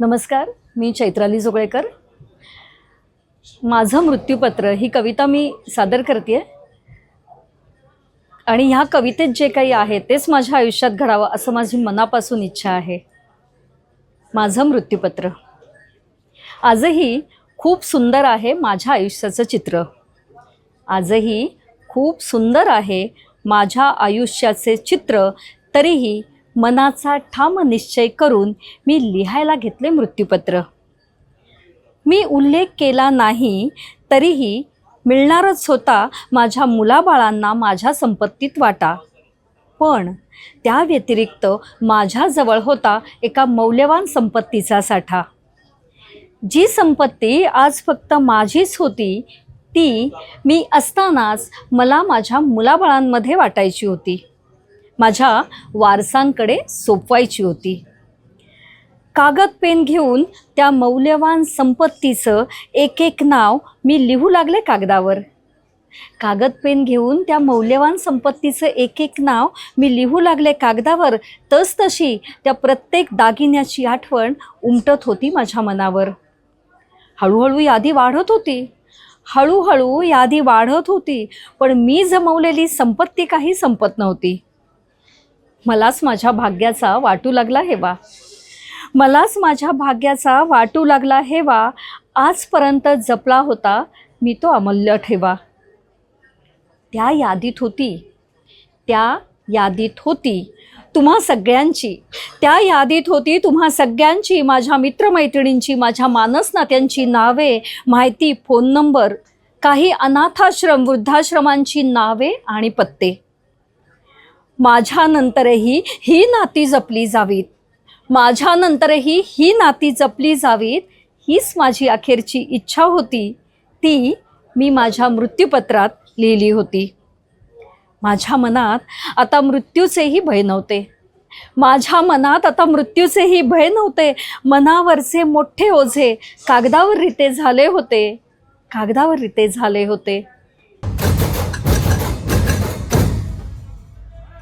नमस्कार, मी चैत्राली जोगळेकर. माझं मृत्यूपत्र ही कविता मी सादर करते आणि ह्या कवितेत जे काही आहे तेच माझ्या आयुष्यात घडावं असं माझी मनापासून इच्छा आहे. माझं मृत्यूपत्र. आजही खूप सुंदर आहे माझ्या आयुष्याचं चित्र. आजही खूप सुंदर आहे माझ्या आयुष्याचे चित्र. तरीही मनाचा ठाम निश्चय करून मी लिहायला घेतले मृत्यूपत्र. मी उल्लेख केला नाही तरीही मिळणारच होता माझ्या मुलाबाळांना माझ्या संपत्तीत वाटा. पण त्या व्यतिरिक्त माझ्याजवळ होता एका मौल्यवान संपत्तीचा साठा. जी संपत्ती आज फक्त माझीच होती ती मी असतानाच मला माझ्या मुलाबाळांमध्ये वाटायची होती, माझ्या वारसांकडे सोपवायची होती. कागद पेन घेऊन त्या मौल्यवान संपत्तीचं एक एक नाव मी लिहू लागले कागदावर. कागद पेन घेऊन त्या मौल्यवान संपत्तीचं एक एक नाव मी लिहू लागले कागदावर. तसतशी त्या प्रत्येक दागिन्याची आठवण उमटत होती माझ्या मनावर. हळूहळू यादी वाढत होती, हळूहळू यादी वाढत होती. पण मी जमवलेली संपत्ती काही संपत नव्हती. मलाच माझ्या भाग्याचा वाटू लागला हेवा. मलाच माझ्या भाग्याचा वाटू लागला हेवा. आजपर्यंत जपला होता मी तो अमूल्य ठेवा. त्या यादीत होती, त्या यादीत होती तुम्हा सगळ्यांची. त्या यादीत होती तुम्हा सगळ्यांची, माझ्या मित्रमैत्रिणींची, माझ्या मानस नात्यांची नावे, माहिती, फोन नंबर, काही अनाथाश्रम वृद्धाश्रमांची नावे आणि पत्ते. माझ्यानंतरही ही नाती जपली जावीत. माझ्यानंतरही ही नाती जपली जावीत हीच माझी अखेरची इच्छा होती. ती मी माझ्या मृत्यूपत्रात लिहिली होती. माझ्या मनात आता मृत्यूचेही भय नव्हते. माझ्या मनात आता मृत्यूचेही भय नव्हते. मनावरचे मोठे ओझे कागदावर रिते झाले होते, कागदावर रिते झाले होते.